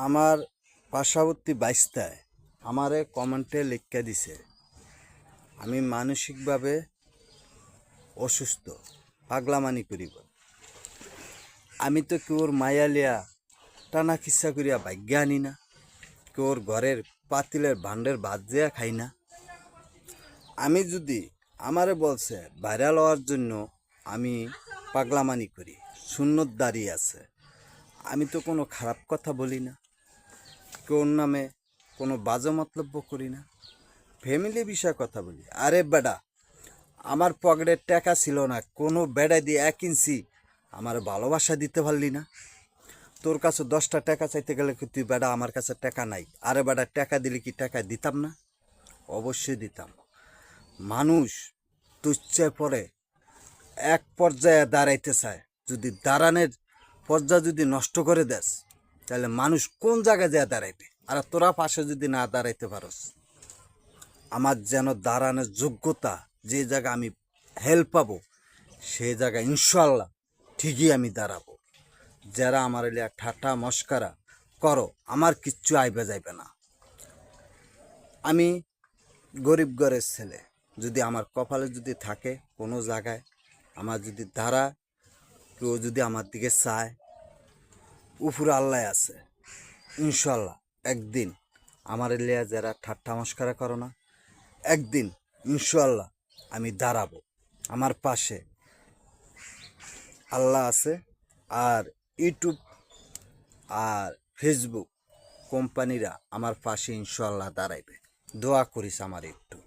আমার পার্শ্ববর্তী বাইস্তায় আমারে কমেন্টে লিখে দিছে আমি মানসিকভাবে অসুস্থ, পাগলামানি করিব। আমি তো কেউর মায়া লিয়া টানা খিস্সা করিয়া ভাগ্য আনি না, কেউর ঘরের পাতিলের ভান্ডের ভাত দিয়া খাই না। আমি যদি আমারে বলছে ভাইরাল হওয়ার জন্য আমি পাগলামানি করি, সুন্নত দাঁড়িয়ে আছে, আমি তো কোনো খারাপ কথা বলি না, কেউর নামে কোনো বাজে মন্তব্য করি না, ফ্যামিলি বিষয়ে কথা বলি। আরে বেডা, আমার পকেটে টাকা ছিল না, কোনো বেড়া দিয়ে 1 ইঞ্চি আমার ভালোবাসা দিতে পারলি না। তোর কাছে 10টা টাকা চাইতে গেলে কি তুই বেডা আমার কাছে টাকা নাই? আরে বেডা, টাকা দিলে কি টাকা দিতাম না? অবশ্যই দিতাম। মানুষ তুচ্ছায় পরে এক পর্যায়ে দাঁড়াইতে চায়, যদি দাঁড়ানোর পর্যায়ে যদি নষ্ট করে দেস তাহলে মানুষ কোন জায়গায় যায় দাঁড়াইবে? আর তোরা পাশে যদি না দাঁড়াইতে পারস, আমার যেন দাঁড়ানোর যোগ্যতা, যে জায়গা আমি হেল্প পাবো সেই জায়গায় ইনশাল্লাহ ঠিকই আমি দাঁড়াবো। যারা আমার এলিয়া ঠাট্টা মস্কারা করো, আমার কিচ্ছু আইবে যাইবে না। আমি গরিব ঘরের ছেলে, যদি আমার কপালে যদি থাকে কোনো জায়গায় আমার যদি দাঁড়া, কেউ যদি আমার দিকে চায়, উপরে আল্লাহ আছে, ইনশাল্লাহ একদিন আমার এলিয়া যারা ঠাট্টা মস্কারা করো না, একদিন ইনশাল্লাহ আমি দাঁড়াবো। আমার পাশে আল্লাহ আছে, আর ইউটিউব আর ফেসবুক কোম্পানিরা আমার পাশে ইনশাল্লাহ দাঁড়াইবে। দোয়া করিস আমার একটু।